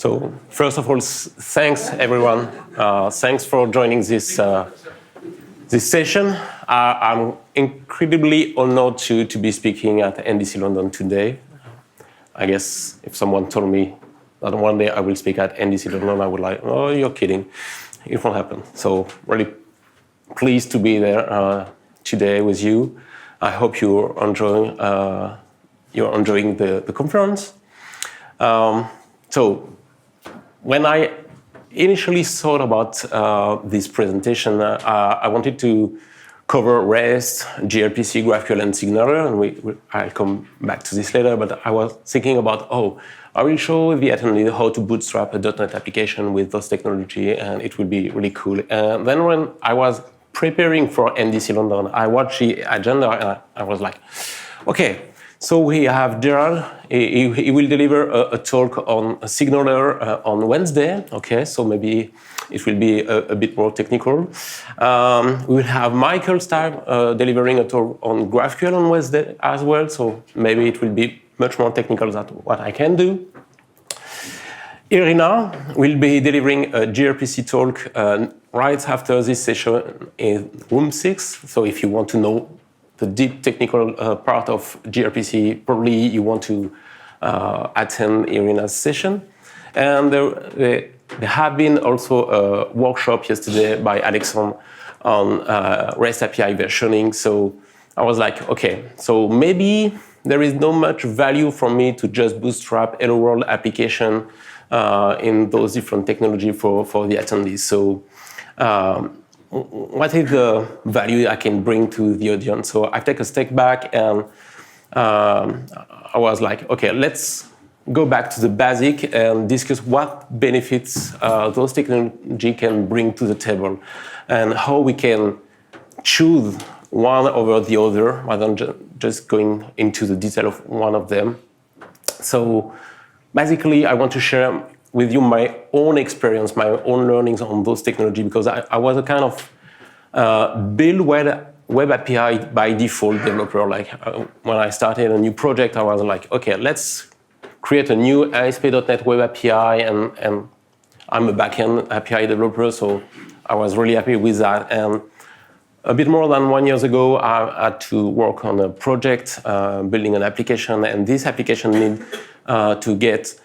So first of all, thanks everyone. Thanks for joining this session. I'm incredibly honored to be speaking at NDC London today. I guess if someone told me that one day I will speak at NDC London, I would like, oh, you're kidding. It won't happen. So really pleased to be there today with you. I hope you're enjoying the conference. So when I initially thought about this presentation, I wanted to cover REST, gRPC, GraphQL, and SignalR, and I'll come back to this later, but I was thinking about, I will show the attendee how to bootstrap a .NET application with those technology, and it will be really cool. And then when I was preparing for NDC London, I watched the agenda, and I was like, okay, so we have Gerald. He will deliver a talk on SignalR on Wednesday. Okay, so maybe it will be a bit more technical. We will have Michael Stipe delivering a talk on GraphQL on Wednesday as well. So maybe it will be much more technical than what I can do. Irina will be delivering a gRPC talk right after this session in room 6. So if you want to know the deep technical part of gRPC, probably you want to attend Irina's session. And there have been also a workshop yesterday by Alexandre on REST API versioning. So I was like, okay, so maybe there is not much value for me to just bootstrap Hello World application in those different technology for the attendees. So what is the value I can bring to the audience? So I take a step back and I was like, okay, let's go back to the basic and discuss what benefits those technology can bring to the table and how we can choose one over the other rather than just going into the detail of one of them. So basically, I want to share with you my own experience, my own learnings on those technology, because I was a kind of build web API by default developer. Like when I started a new project, I was like, okay, let's create a new ASP.NET Web API, and I'm a backend API developer, so I was really happy with that. And a bit more than 1 year ago, I had to work on a project building an application, and this application needed to get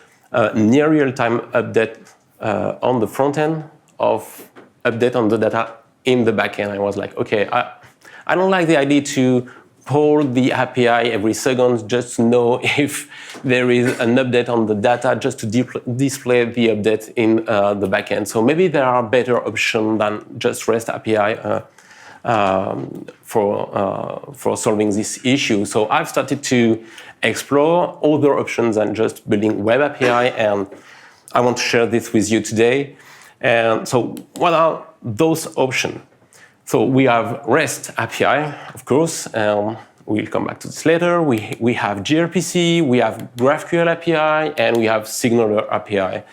near real-time update on the front end of update on the data in the backend. I was like, okay, I don't like the idea to poll the API every second just to know if there is an update on the data, just to display the update in the backend. So maybe there are better options than just REST API for solving this issue. So I've started to explore other options than just building web API, and I want to share this with you today. And so what are those options? So we have REST API, of course, and we'll come back to this later. We have gRPC, we have GraphQL API, and we have SignalR API.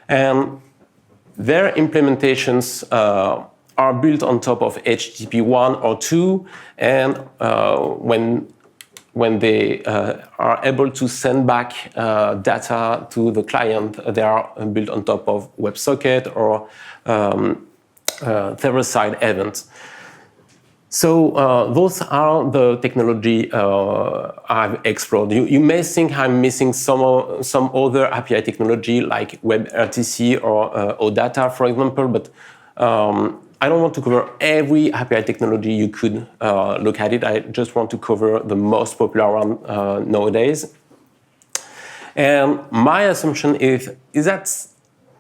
And their implementations are built on top of HTTP 1 or 2, and when they are able to send back data to the client, they are built on top of WebSocket or server-side events. So those are the technology I've explored. You may think I'm missing some other API technology like WebRTC or OData, for example, but I don't want to cover every API technology you could look at it. I just want to cover the most popular one nowadays. And my assumption is that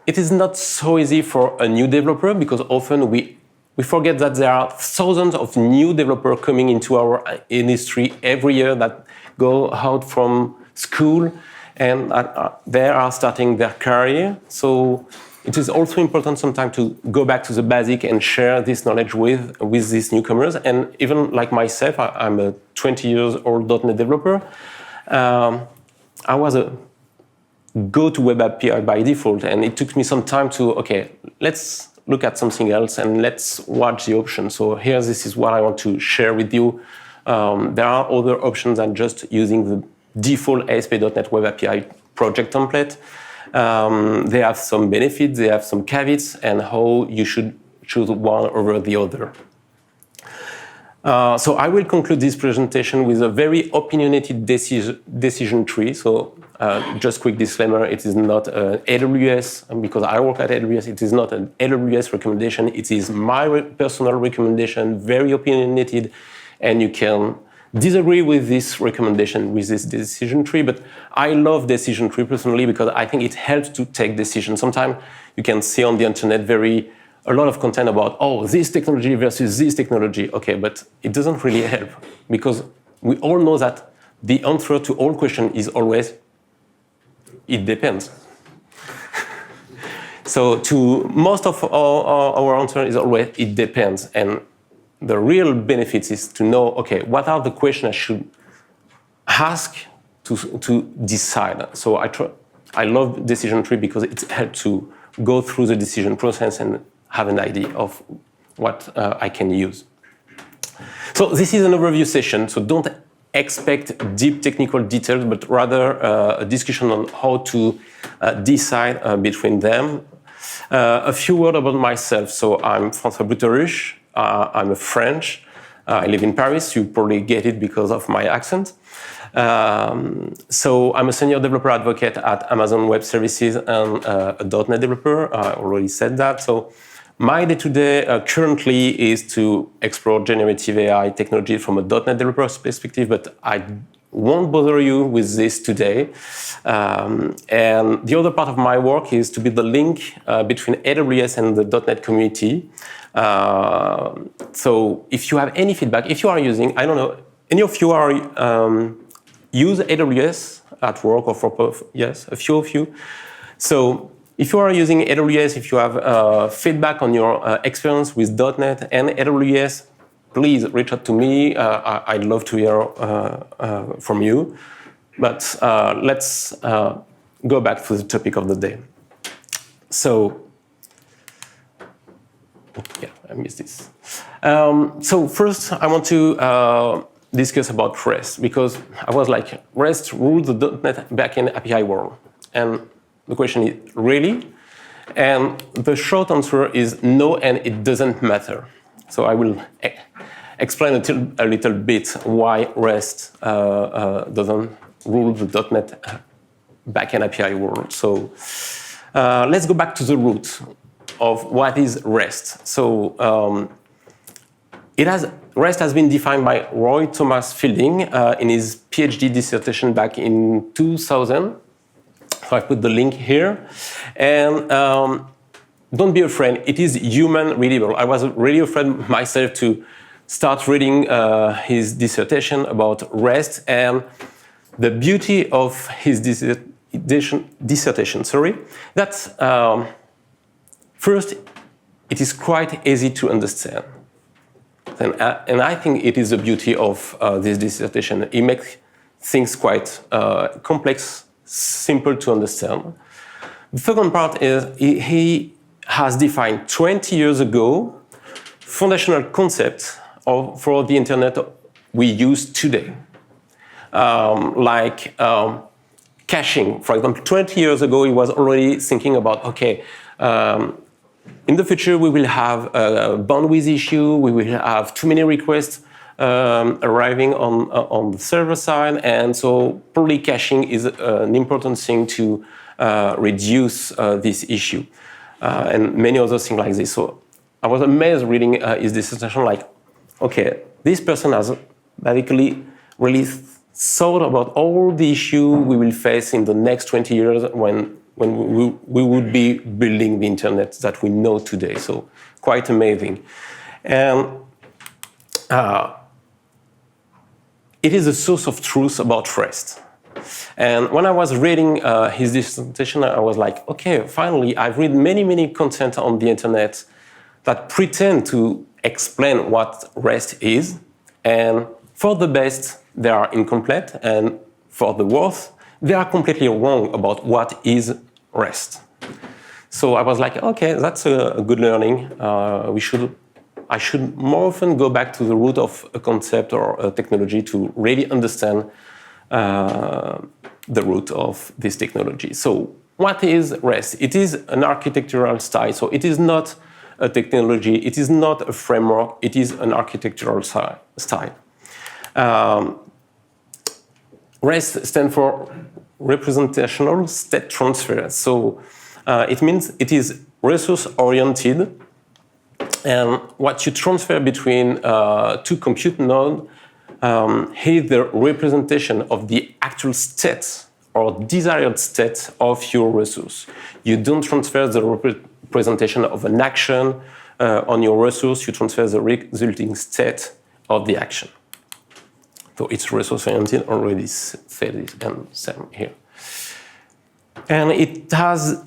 it is not so easy for a new developer, because often we forget that there are thousands of new developers coming into our industry every year that go out from school and they are starting their career. So it is also important sometimes to go back to the basic and share this knowledge with these newcomers. And even like myself, I'm a 20-year-old .NET developer. I was a go-to web API by default, and it took me some time to, okay, let's look at something else and let's watch the options. So here, this is what I want to share with you. There are other options than just using the default ASP.NET Web API project template. They have some benefits, they have some caveats, and how you should choose one over the other. So I will conclude this presentation with a very opinionated decision tree. So just quick disclaimer, it is not an AWS, because I work at AWS, it is not an AWS recommendation, it is my personal recommendation, very opinionated, and you can disagree with this recommendation, with this decision tree, but I love decision tree personally because I think it helps to take decisions. Sometimes you can see on the internet a lot of content about, oh, this technology versus this technology. Okay, but it doesn't really help because we all know that the answer to all questions is always, it depends. So to most of our answer is always, it depends. And the real benefit is to know, okay, what are the questions I should ask to decide. So I love decision tree because it helps to go through the decision process and have an idea of what I can use. So this is an overview session, so don't expect deep technical details, but rather a discussion on how to decide between them. A few words about myself. So I'm François Bouteruche. I'm a French. I live in Paris. You probably get it because of my accent. So I'm a senior developer advocate at Amazon Web Services and a .NET developer. I already said that. So my day-to-day currently is to explore generative AI technology from a .NET developer perspective, but I won't bother you with this today. And the other part of my work is to be the link between AWS and the .NET community. So if you have any feedback, if you are using, I don't know, any of you are use AWS at work or for, yes, a few of you. So if you are using AWS, if you have feedback on your experience with .NET and AWS, please reach out to me. I'd love to hear from you. But let's go back to the topic of the day. So, yeah, I missed this. So first, I want to discuss about REST, because I was like, REST rules the .NET backend API world. And the question is, really? And the short answer is no, and it doesn't matter. So I will explain a little bit why REST doesn't rule the .NET backend API world. So let's go back to the root of what is REST. So REST has been defined by Roy Thomas Fielding in his PhD dissertation back in 2000. So I put the link here. And don't be afraid, it is human readable. I was really afraid myself to start reading his dissertation about REST, and the beauty of his dissertation, that first, it is quite easy to understand. And I think it is the beauty of this dissertation. It makes things quite complex, simple to understand. The second part is he has defined 20 years ago foundational concepts for the internet we use today. Like caching, for example, 20 years ago, he was already thinking about, okay, in the future, we will have a bandwidth issue, we will have too many requests arriving on the server side, and so probably caching is an important thing to reduce this issue, and many other things like this. So I was amazed reading his dissertation, like, okay, this person has basically really thought about all the issues we will face in the next 20 years when we would be building the internet that we know today. So quite amazing. And it is a source of truth about REST. And when I was reading his dissertation, I was like, okay, finally, I've read many content on the internet that pretend to explain what REST is. And for the best, they are incomplete. And for the worst, they are completely wrong about what is REST. So I was like, okay, that's a good learning. I should more often go back to the root of a concept or a technology to really understand the root of this technology. So what is REST? It is an architectural style, so it is not a technology, it is not a framework, it is an architectural style. REST stands for representational state transfer. So it means it is resource-oriented, and what you transfer between two compute nodes is the representation of the actual state or desired state of your resource. You don't transfer the representation of an action on your resource, you transfer the resulting state of the action. So it's resource-oriented, already said it and same here. And it has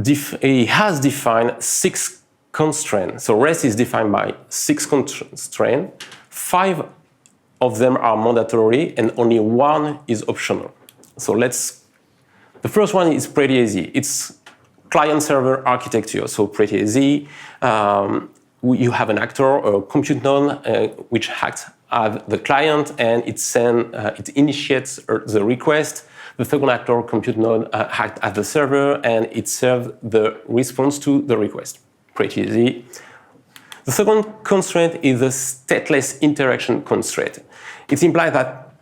defined 6 constraints. So REST is defined by 6 constraints. 5 of them are mandatory and only 1 is optional. So the first one is pretty easy. It's client-server architecture, so pretty easy. You have an actor or compute node which acts as the client, and it initiates the request. The second actor, compute node, acts as the server, and it serves the response to the request. Pretty easy. The second constraint is the stateless interaction constraint. It implies that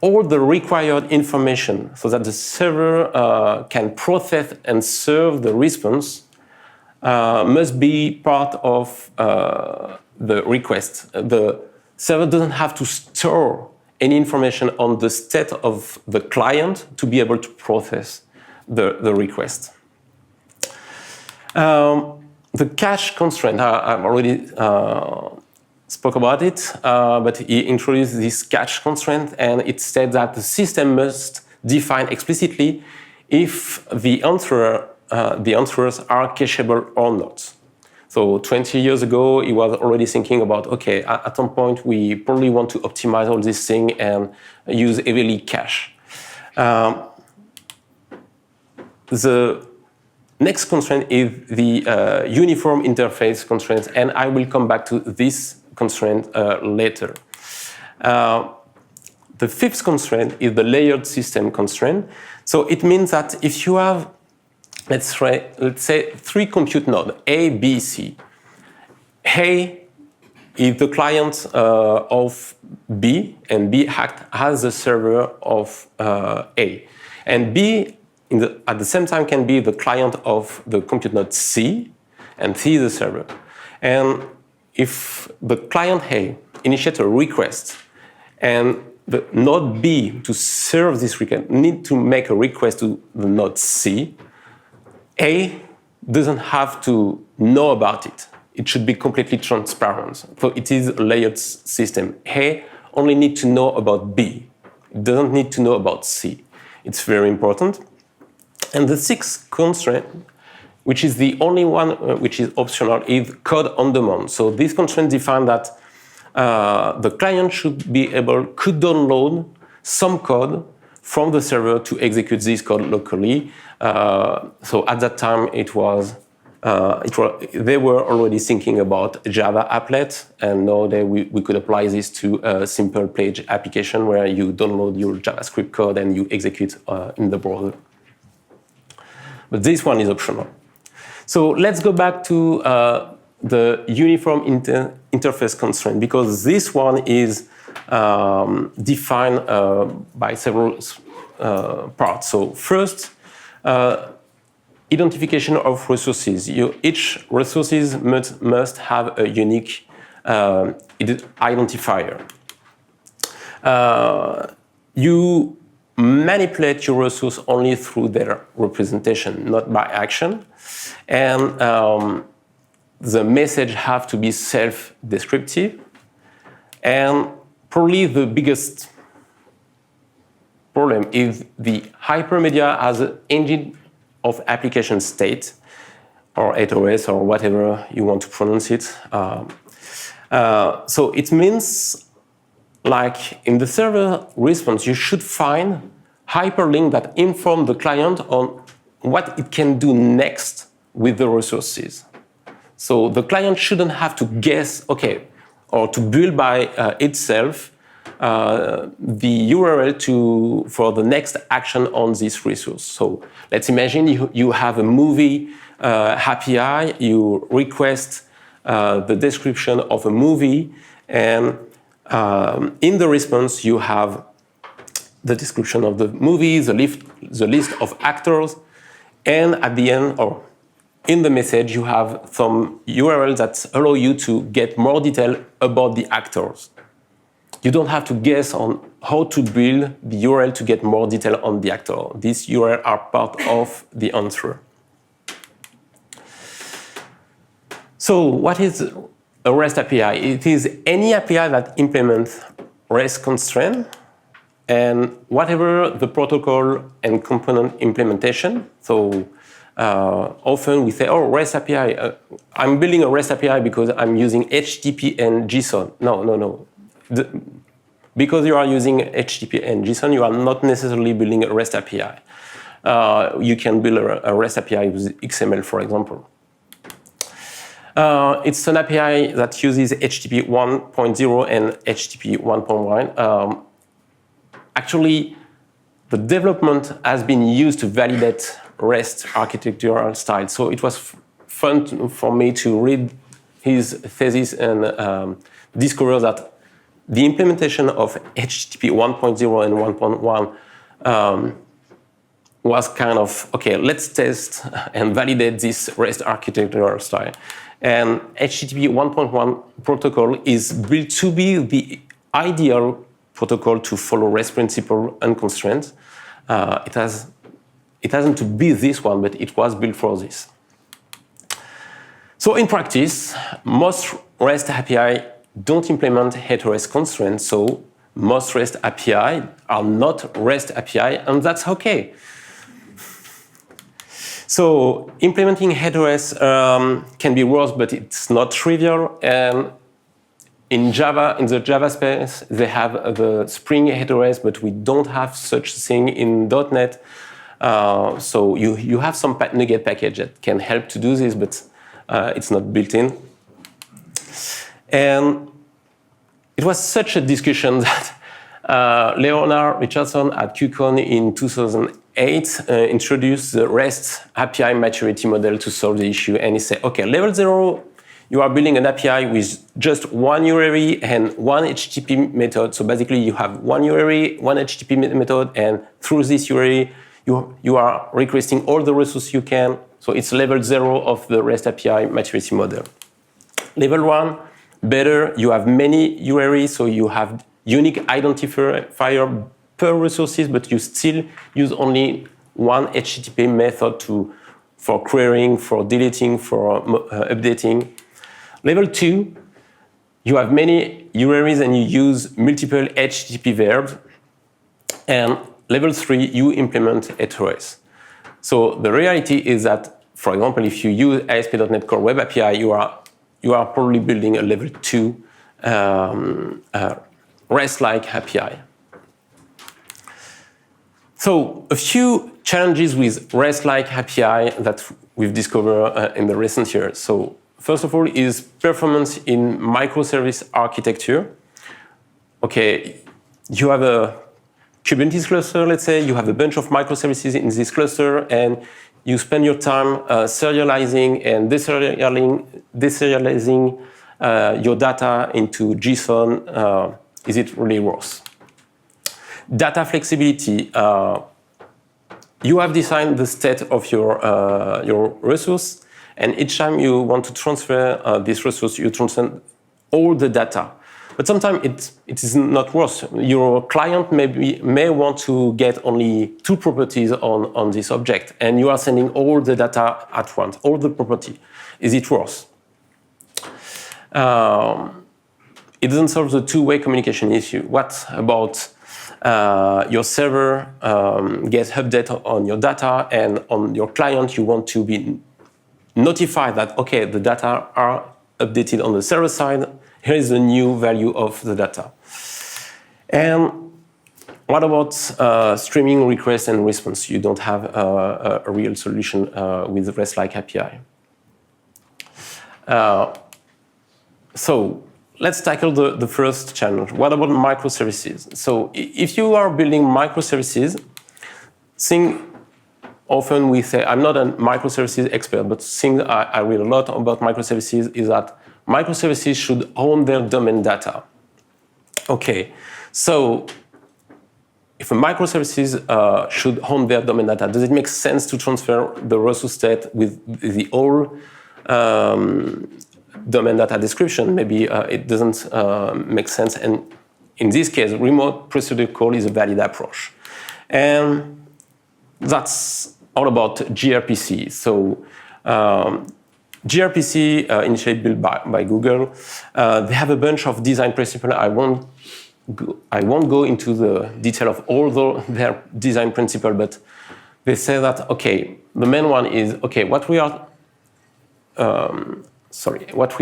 all the required information so that the server can process and serve the response must be part of the request. The server doesn't have to store any information on the state of the client to be able to process the request. The cache constraint, I've already spoke about it, but he introduced this cache constraint, and it said that the system must define explicitly if the answers are cacheable or not. So 20 years ago, he was already thinking about, okay, at some point we probably want to optimize all this thing and use heavily cache. The next constraint is the uniform interface constraint, and I will come back to this constraint later. The fifth constraint is the layered system constraint. So it means that if you have, let's say 3 compute nodes, A, B, C. A is the client of B, and B acts as the server of A. And B, at the same time, can be the client of the compute node C, and C is the server. And if the client A initiates a request, and the node B, to serve this request, need to make a request to the node C, A doesn't have to know about it. It should be completely transparent. So it is a layered system. A only needs to know about B. It doesn't need to know about C. It's very important. And the sixth constraint, which is the only one which is optional, is code on demand. So this constraint defines that the client could download some code from the server to execute this code locally. So at that time, they were already thinking about Java applet, and now we could apply this to a simple page application where you download your JavaScript code and you execute in the browser. But this one is optional. So let's go back to the uniform interface constraint, because this one is defined by several parts. So first, identification of resources. Each resources must have a unique identifier. You manipulate your resource only through their representation, not by action. And the message have to be self-descriptive. And probably the biggest problem is the hypermedia as an engine of application state, or HOS, or whatever you want to pronounce it. So it means, like in the server response, you should find hyperlink that inform the client on what it can do next with the resources. So the client shouldn't have to guess, okay, or to build by itself the URL for the next action on this resource. So let's imagine you have a movie API, you request the description of a movie, and in the response you have the description of the movie, the list of actors, and at the end, or in the message, you have some URLs that allow you to get more detail about the actors. You don't have to guess on how to build the URL to get more detail on the actor. These URLs are part of the answer. So what is a REST API? It is any API that implements REST constraint and whatever the protocol and component implementation. So often we say, oh, REST API, I'm building a REST API because I'm using HTTP and JSON. No. Because you are using HTTP and JSON, you are not necessarily building a REST API. You can build a REST API with XML, for example. It's an API that uses HTTP 1.0 and HTTP 1.1. Actually, the development has been used to validate REST architectural style. So it was fun for me to read his thesis and discover that the implementation of HTTP 1.0 and 1.1 was kind of, okay, let's test and validate this REST architectural style. And HTTP 1.1 protocol is built to be the ideal protocol to follow REST principle and constraints. It hasn't to be this one, but it was built for this. So in practice, most REST API don't implement head-to-REST constraints, so most REST API are not REST API, and that's okay. So implementing head-to-REST can be worse, but it's not trivial. And in Java, in the Java space, they have the Spring head-to-REST, but we don't have such thing in .NET. So you have some NuGet package that can help to do this, but it's not built in. And it was such a discussion that Leonard Richardson at KubeCon in 2008 introduced the REST API maturity model to solve the issue. And he said, okay, level 0, you are building an API with just one URI and one HTTP method. So basically, you have one URI, one HTTP method, and through this URI, you are requesting all the resources you can. So it's level 0 of the REST API maturity model. Level 1, better, you have many URIs, so you have unique identifier per resources, but you still use only one HTTP method for querying, for deleting, for updating. Level 2, you have many URIs and you use multiple HTTP verbs. And level 3, you implement head-to-REST. So the reality is that, for example, if you use ASP.NET Core Web API, you are probably building a level 2 REST-like API. So a few challenges with REST-like API that we've discovered in the recent years. So first of all is performance in microservice architecture. Okay, you have a Kubernetes cluster, let's say, you have a bunch of microservices in this cluster, and you spend your time serializing and deserializing your data into JSON. Is it really worse? Data flexibility. You have defined the state of your resource, and each time you want to transfer this resource, you transfer all the data. But sometimes it is not worse. Your client may want to get only 2 properties on this object, and you are sending all the data at once, all the property. Is it worse? It doesn't solve the two-way communication issue. What about your server gets update on your data, and on your client you want to be notified that, okay, the data are updated on the server side. Here is the new value of the data. And what about streaming request and response? You don't have a real solution with REST-like API. So let's tackle the first challenge. What about microservices? So if you are building microservices, often we say, I'm not a microservices expert, but thing I read a lot about microservices is that microservices should own their domain data. Okay, so if a microservices should own their domain data, does it make sense to transfer the resource state with the whole domain data description? Maybe it doesn't make sense. And in this case, remote procedure call is a valid approach. And that's all about gRPC. So gRPC, initially built by Google, they have a bunch of design principles. I won't go into the detail of all their design principles, but they say that, okay, the main one is, okay, what we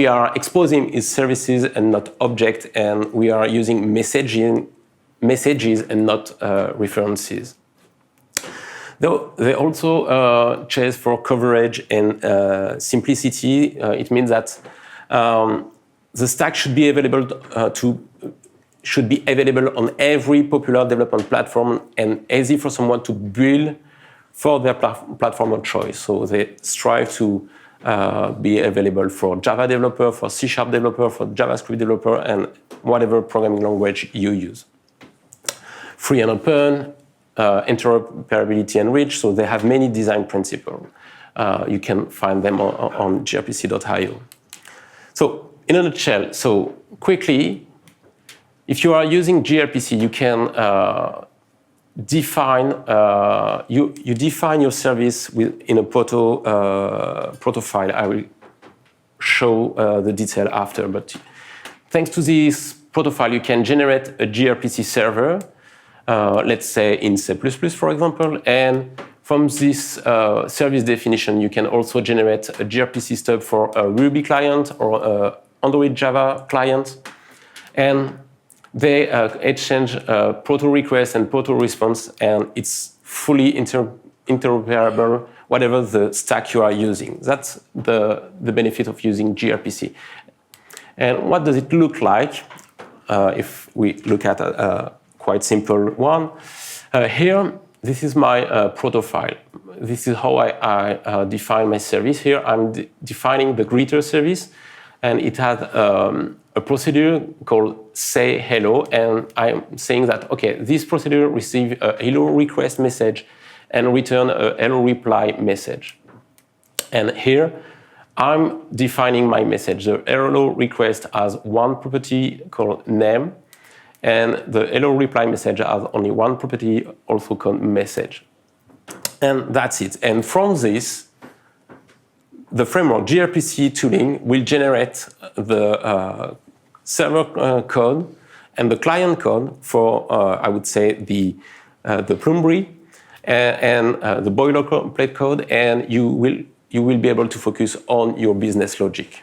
are exposing is services and not objects, and we are using messages and not references. They also chase for coverage and simplicity. It means that the stack should be available on every popular development platform and easy for someone to build for their platform of choice. So they strive to be available for Java developer, for C# developer, for JavaScript developer, and whatever programming language you use. Free and open, interoperability and rich, so they have many design principles. You can find them on grpc.io. So in a nutshell, so quickly, if you are using gRPC, you can define you define your service in a proto file. I will show the detail after, but thanks to this proto file, you can generate a gRPC server, let's say in C++, for example, and from this service definition, you can also generate a gRPC stub for a Ruby client or an Android Java client, and they exchange proto request and proto response, and it's fully interoperable, whatever the stack you are using. That's the benefit of using gRPC. And what does it look like if we look at a quite simple one? Here, this is my proto file. This is how I define my service. Here, I'm defining the greeter service, and it has a procedure called say hello, and I'm saying that, okay, this procedure receives a hello request message and return a hello reply message. And here, I'm defining my message. The hello request has one property called name, and the hello reply message has only one property, also called message. And that's it. And from this, the framework gRPC tooling will generate the server code and the client code for, I would say, the Plumbly and the boilerplate code, and you will be able to focus on your business logic.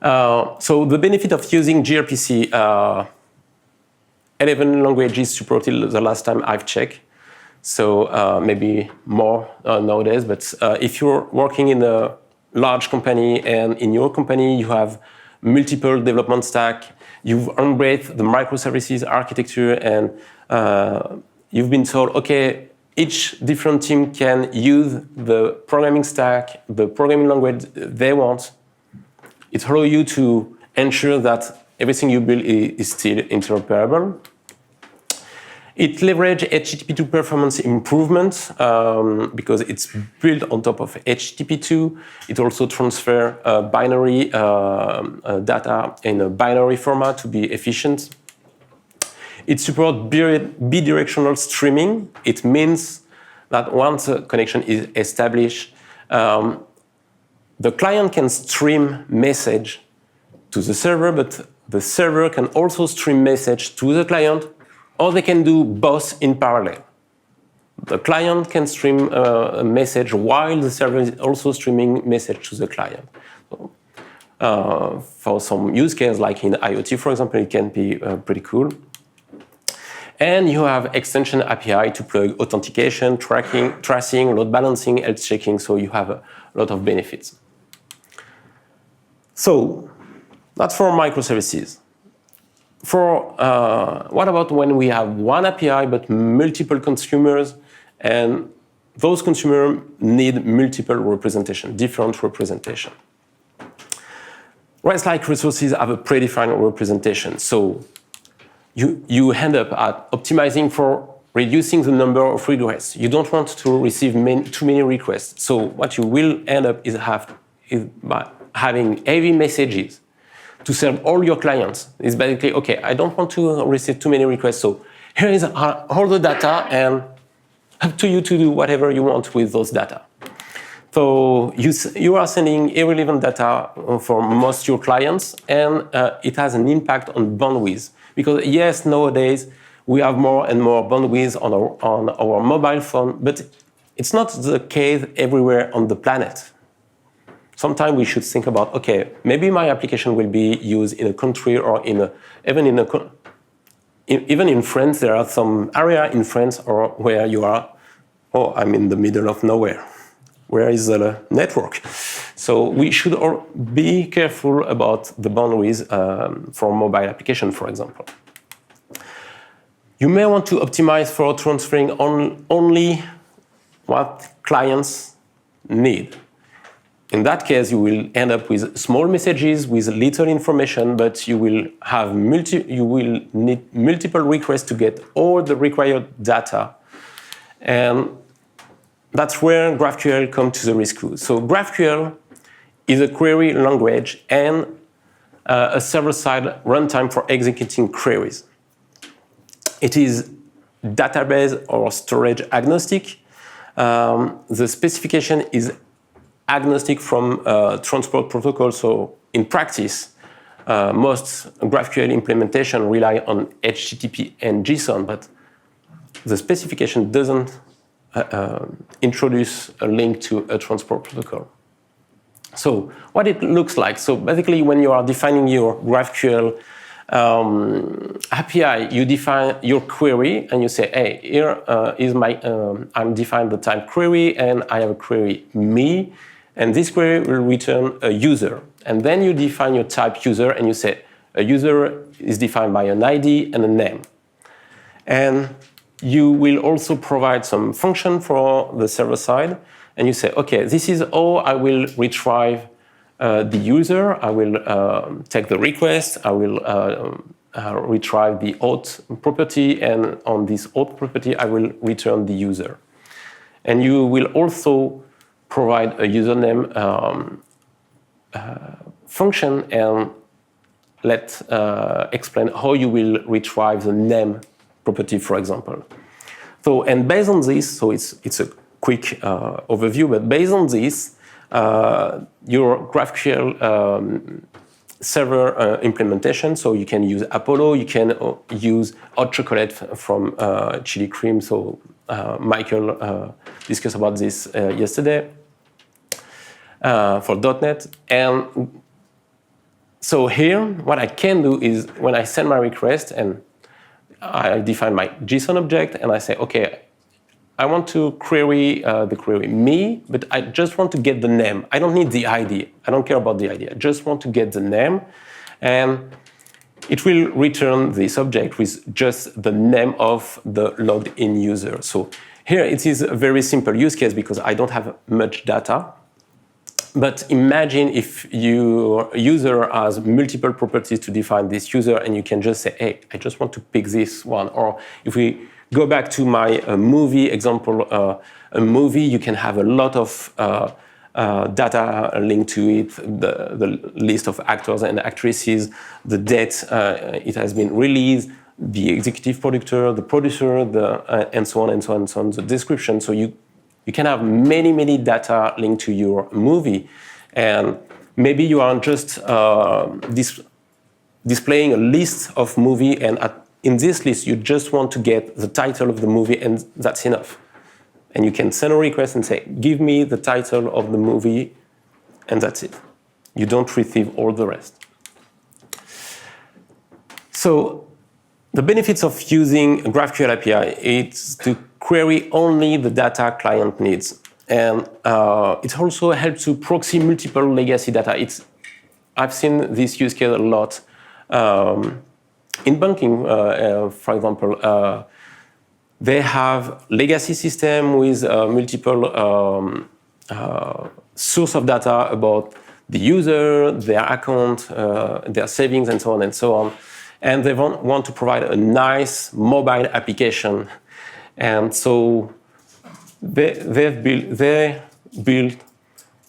So the benefit of using gRPC, 11 languages supported the last time I've checked. So maybe more nowadays, but if you're working in a large company and in your company you have multiple development stack, you've embraced the microservices architecture, and you've been told, okay, each different team can use the programming stack, the programming language they want. It allows you to ensure that everything you build is still interoperable. It leverages HTTP2 performance improvement because it's built on top of HTTP2. It also transfers binary data in a binary format to be efficient. It supports bidirectional streaming. It means that once a connection is established, the client can stream message to the server, but the server can also stream message to the client, or they can do both in parallel. The client can stream a message while the server is also streaming message to the client. So, for some use case, like in IoT, for example, it can be pretty cool. And you have extension API to plug authentication, tracing, load balancing, health checking, so you have a lot of benefits. So, That's for microservices. For what about when we have one API but multiple consumers, and those consumers need multiple representation, different representation? REST-like resources have a predefined representation, so you end up at optimizing for reducing the number of requests. You don't want to receive too many requests, so what you will end up is by having heavy messages to serve all your clients. It's basically, okay, I don't want to receive too many requests, so here is all the data, and up to you to do whatever you want with those data. So you are sending irrelevant data for most of your clients, and it has an impact on bandwidth. Because yes, nowadays we have more and more bandwidth on our mobile phone, but it's not the case everywhere on the planet. Sometimes we should think about, okay, maybe my application will be used in a country or even in France. There are some area in France or where you are, oh, I'm in the middle of nowhere. Where is the network? So we should all be careful about the boundaries for mobile application, for example. You may want to optimize for transferring only what clients need. In that case, you will end up with small messages with little information, but you will need multiple requests to get all the required data. And that's where GraphQL comes to the rescue. So GraphQL is a query language and a server-side runtime for executing queries. It is database or storage agnostic. The specification is agnostic from transport protocol. So in practice, most GraphQL implementation rely on HTTP and JSON, but the specification doesn't introduce a link to a transport protocol. So what it looks like, so basically when you are defining your GraphQL API, you define your query and you say, hey, here is my, I'm defined the type query and I have a query me, and this query will return a user. And then you define your type user and you say, a user is defined by an ID and a name. And you will also provide some function for the server side, and you say, okay, this is how I will retrieve the user. I will take the request, I will retrieve the auth property, and on this auth property, I will return the user. And you will also provide a username function and explain how you will retrieve the name property, for example. So, and based on this, so it's a quick overview, but based on this, your GraphQL server implementation, so you can use Apollo, you can use hot chocolate from Chili Cream, so Michael discussed about this yesterday for .NET. And so here, what I can do is when I send my request and I define my JSON object and I say, okay, I want to query the query me, but I just want to get the name. I don't need the ID. I don't care about the ID. I just want to get the name. And it will return this object with just the name of the logged in user. So here it is a very simple use case because I don't have much data. But imagine if your user has multiple properties to define this user and you can just say, hey, I just want to pick this one. Or if we go back to my movie example, a movie, you can have a lot of data linked to it, the list of actors and actresses, the date it has been released, the executive producer, the producer, and so on and so on and so on, the description. So you can have many data linked to your movie, and maybe you are just displaying a list of movie, and in this list you just want to get the title of the movie, and that's enough. And you can send a request and say, give me the title of the movie, and that's it. You don't receive all the rest. So the benefits of using a GraphQL API is to query only the data client needs. And it also helps to proxy multiple legacy data. I've seen this use case a lot. In banking, for example, they have legacy system with multiple source of data about the user, their account, their savings, and so on and so on. And they want to provide a nice mobile application. And so they built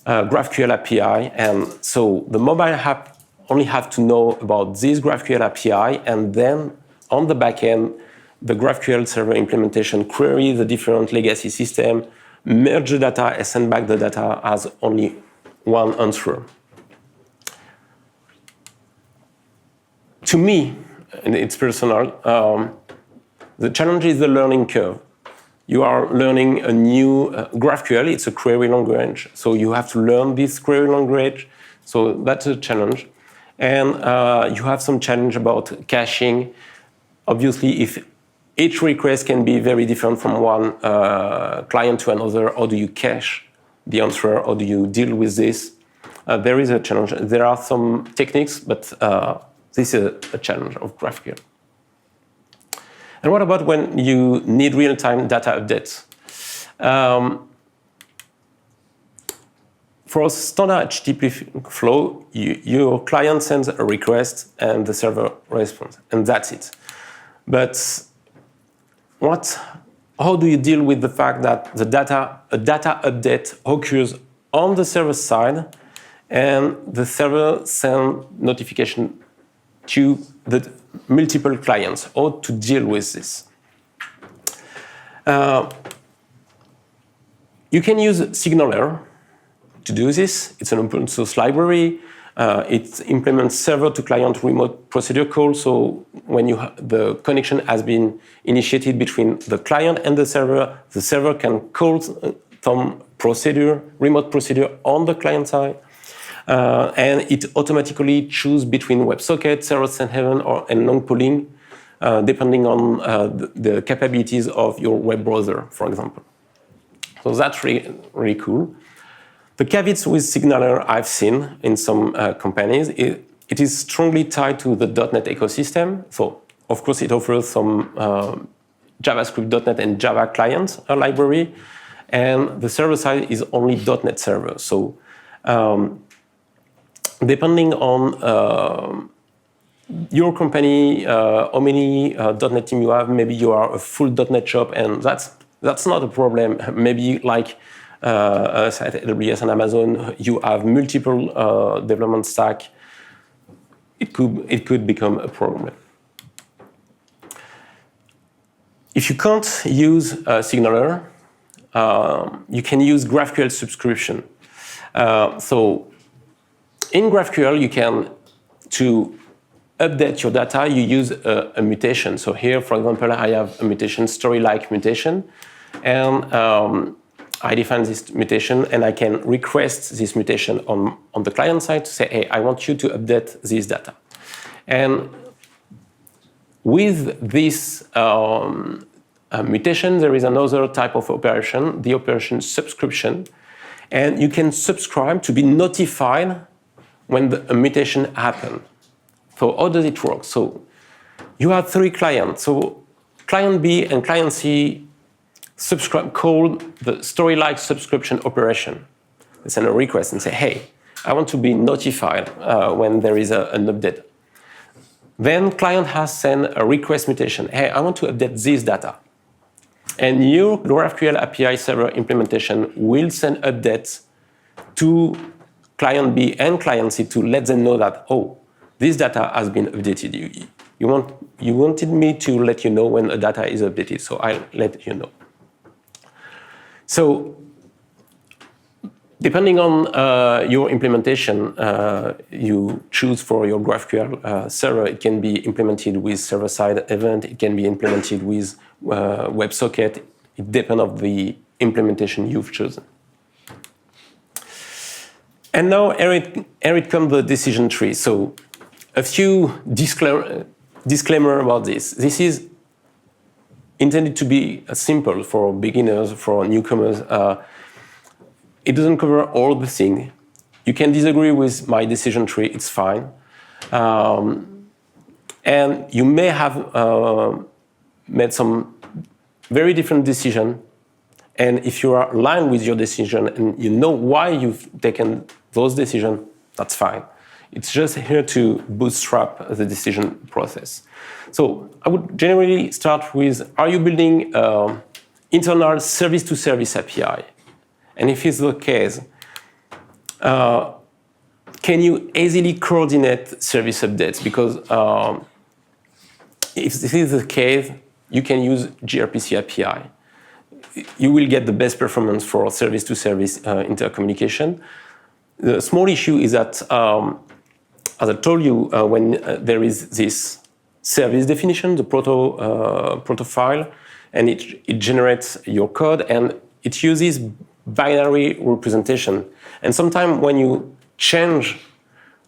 GraphQL API. And so the mobile app only have to know about this GraphQL API. And then on the back end, the GraphQL server implementation query the different legacy system, merge the data, and send back the data as only one answer. To me, and it's personal, the challenge is the learning curve. You are learning a new GraphQL, it's a query language, so you have to learn this query language, so that's a challenge. And you have some challenge about caching. Obviously, if each request can be very different from one client to another, how do you cache the answer? How do you deal with this? There is a challenge. There are some techniques, but this is a challenge of GraphQL. And what about when you need real-time data updates? For a standard HTTP flow, your client sends a request and the server responds, and that's it. But how do you deal with the fact that a data update occurs on the server side and the server sends notification to the multiple clients? How to deal with this? You can use SignalR to do this. It's an open source library. It implements server-to-client remote procedure call. So when the connection has been initiated between the client and the server can call some remote procedure on the client side. And it automatically chooses between WebSocket, server-side heaven, and long polling, depending on the capabilities of your web browser, for example. So that's really cool. The caveats with SignalR I've seen in some companies, it is strongly tied to the .NET ecosystem. So, of course, it offers some JavaScript, .NET, and Java client library. And the server side is only .NET server. So, depending on your company, how many .NET team you have, maybe you are a full .NET shop, and that's not a problem. Maybe like us at AWS and Amazon, you have multiple development stack. It could become a problem. If you can't use SignalR, you can use GraphQL subscription. So in GraphQL, you can, to update your data, you use a mutation. So here, for example, I have a mutation, story-like mutation, and I define this mutation, and I can request this mutation on the client side to say, hey, I want you to update this data. And with this mutation, there is another type of operation, the operation subscription, and you can subscribe to be notified when a mutation happens. So how does it work? So you have 3 clients. So client B and client C call the story-like subscription operation. They send a request and say, hey, I want to be notified when there is an update. Then client has sent a request mutation. Hey, I want to update this data. And your GraphQL API server implementation will send updates to client B and client C to let them know that, oh, this data has been updated. You wanted me to let you know when a data is updated, so I'll let you know. So, depending on your implementation, you choose for your GraphQL server. It can be implemented with server-side event. It can be implemented with WebSocket. It depends on the implementation you've chosen. And now here it comes the decision tree. So, a few disclaimer about this. This is intended to be simple for beginners, for newcomers. It doesn't cover all the things. You can disagree with my decision tree, it's fine. And you may have made some very different decision. And if you are aligned with your decision and you know why you've taken those decisions, that's fine. It's just here to bootstrap the decision process. So I would generally start with, are you building internal service-to-service API? And if it's the case, can you easily coordinate service updates? Because if this is the case, you can use gRPC API. You will get the best performance for service-to-service intercommunication. The small issue is that, as I told you, when there is this service definition, the proto file, and it generates your code, and it uses binary representation. And sometimes when you change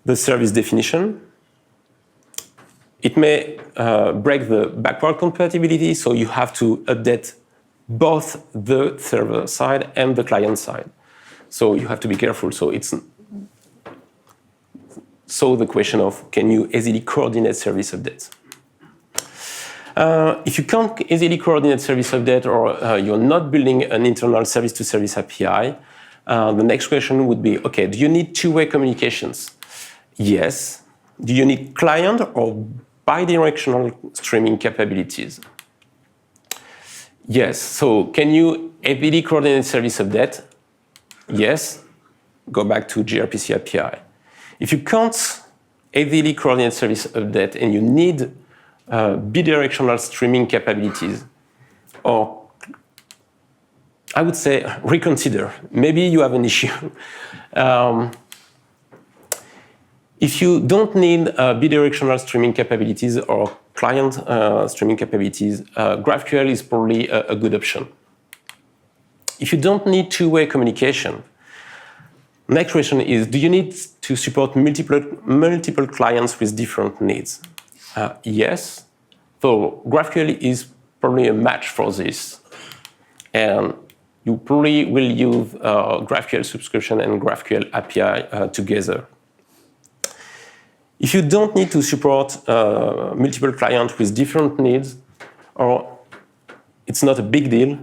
the service definition, it may break the backward compatibility, so you have to update both the server side and the client side. So you have to be careful. So the question of, can you easily coordinate service updates? If you can't easily coordinate service update, or you're not building an internal service-to-service API, the next question would be, okay, do you need two-way communications? Yes. Do you need client or bidirectional streaming capabilities? Yes. So can you easily coordinate service update? Yes. Go back to gRPC API. If you can't easily coordinate service update and you need bidirectional streaming capabilities, or I would say reconsider. Maybe you have an issue. If you don't need bidirectional streaming capabilities or client streaming capabilities, GraphQL is probably a good option. If you don't need two-way communication, next question is, do you need to support multiple clients with different needs? Yes. So GraphQL is probably a match for this. And you probably will use GraphQL subscription and GraphQL API together. If you don't need to support multiple clients with different needs, or it's not a big deal,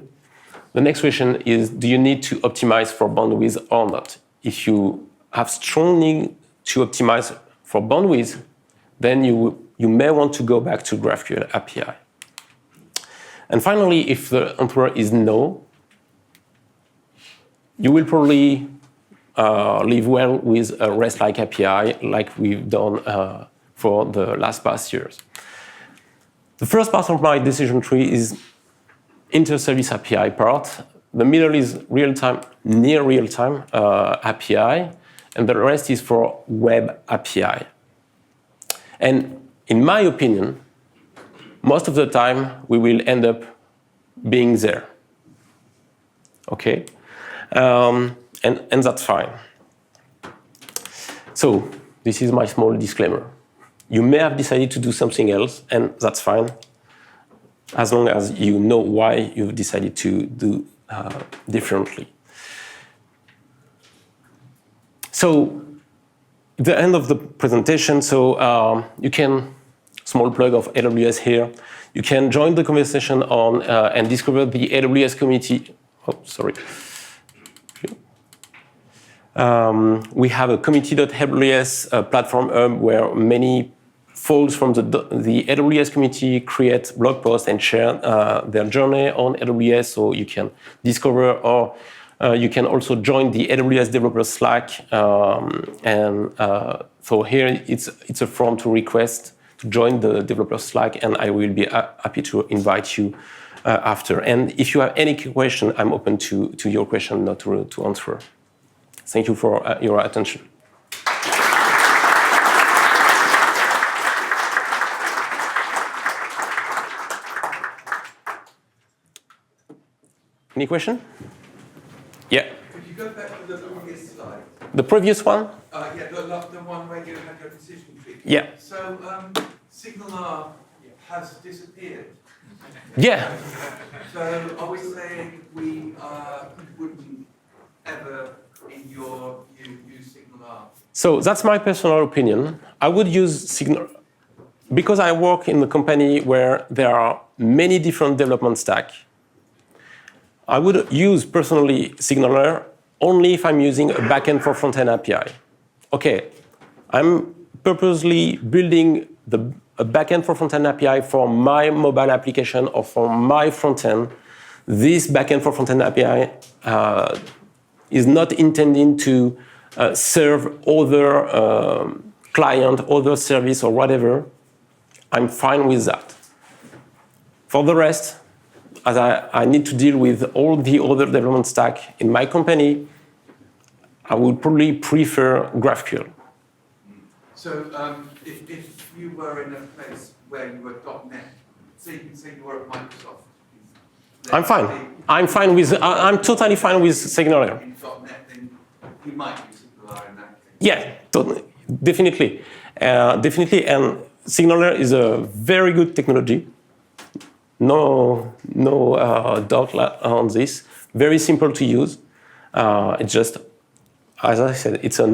the next question is, do you need to optimize for bandwidth or not? If you have strong need to optimize for bandwidth, then you may want to go back to GraphQL API. And finally, if the answer is no, you will probably live well with a REST-like API like we've done for the past years. The first part of my decision tree is inter-service API part. The middle is real-time, near real-time API, and the rest is for web API. And in my opinion, most of the time we will end up being there. Okay? And that's fine. So this is my small disclaimer. You may have decided to do something else, and that's fine, as long as you know why you've decided to do differently. So the end of the presentation, so you can, small plug of AWS here, you can join the conversation on and discover the AWS community. Oh, sorry. We have a community.aws platform hub where many folks from the AWS community create blog posts and share their journey on AWS, so you can discover, or you can also join the AWS developer Slack. So here it's a form to request to join the developer Slack, and I will be happy to invite you after. And if you have any question, I'm open to your question, not to answer. Thank you for your attention. Any question? Yeah. Could you go back to the previous slide? The previous one? Yeah, the one where you had your decision tree. Yeah. So SignalR has disappeared. Yeah. So are we saying we wouldn't ever in your use SignalR SignalR? So that's my personal opinion. I would use Signal because I work in a company where there are many different development stacks. I would use personally SignalR only if I'm using a backend for front-end API. Okay, I'm purposely building a backend for front-end API for my mobile application or for my front-end. This backend for front-end API is not intending to serve other client, other service or whatever. I'm fine with that. For the rest, as I need to deal with all the other development stack in my company, I would probably prefer GraphQL. So if you were in a place where you were .NET, say you were at Microsoft. I'm fine. I'm totally fine with SignalR. In .NET, then you might use SignalR in that case. Yeah, definitely. Definitely, and SignalR is a very good technology. No doubt on this. Very simple to use. It's just, as I said, it's a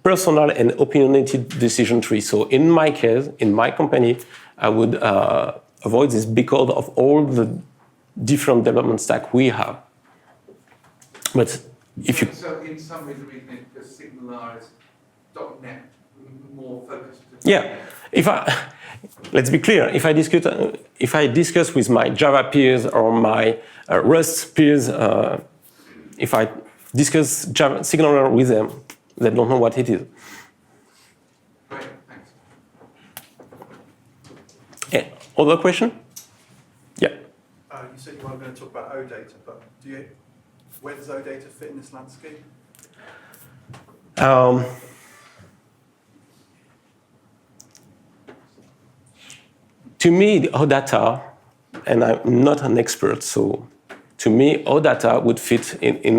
personal and opinionated decision tree. So in my case, in my company, I would avoid this because of all the different development stack we have. But if you... So in summary, the reason is because SignalR is .NET more focused. Yeah. Let's be clear. If I discuss with my Java peers or my Rust peers, if I discuss SignalR with them, they don't know what it is. Great, thanks. Yeah. Other question? Yeah. You said you weren't going to talk about OData, but where does OData fit in this landscape? To me, the OData, and I'm not an expert, so to me, OData would fit in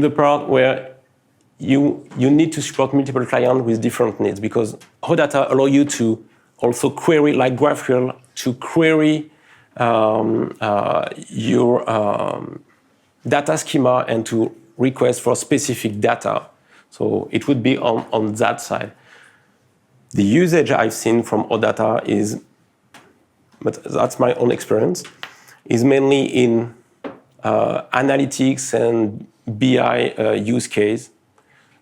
the part where you need to support multiple clients with different needs, because OData allow you to also query, like GraphQL, to query your data schema and to request for specific data. So it would be on that side. The usage I've seen from OData is, but that's my own experience, is mainly in analytics and BI use case.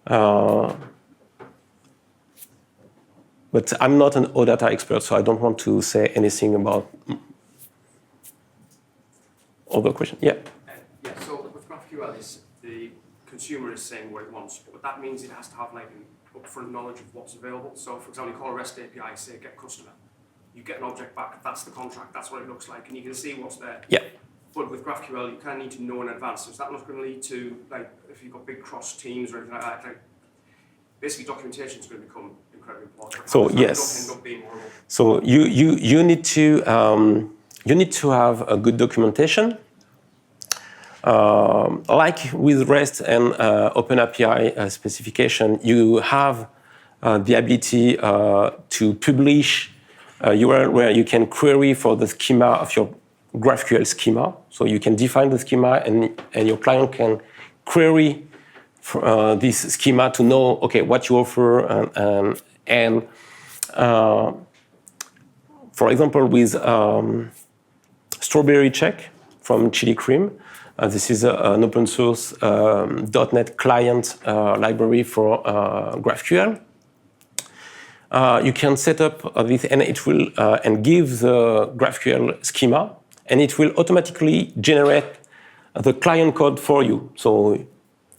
But I'm not an OData expert, so I don't want to say anything about other questions. Yeah? Yeah, so with GraphQL, the consumer is saying what it wants, but that means it has to have like an upfront knowledge of what's available. So for example, you call a REST API, say get customer. You get an object back, that's the contract, that's what it looks like, and you can see what's there. Yeah. But with GraphQL, you kind of need to know in advance. So is that not going to lead to, like, if you've got big cross teams or anything like that, like, basically documentation is going to become incredibly important. So yes. End up being horrible. So you need to have a good documentation. Like with REST and OpenAPI specification, you have the ability to publish a URL where you can query for the schema of your GraphQL schema. So you can define the schema and your client can query for, this schema to know, okay, what you offer. And for example, with Strawberry Check from Chili Cream, this is an open source .NET client library for GraphQL. You can set up this, and it will and give the GraphQL schema, and it will automatically generate the client code for you. So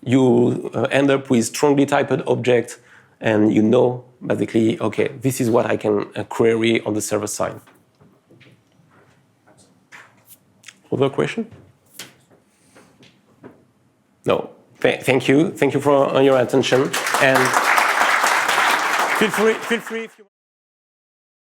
you end up with strongly typed object, and you know basically, okay, this is what I can query on the server side. Other question? No. Thank you. Thank you for your attention. And feel free if you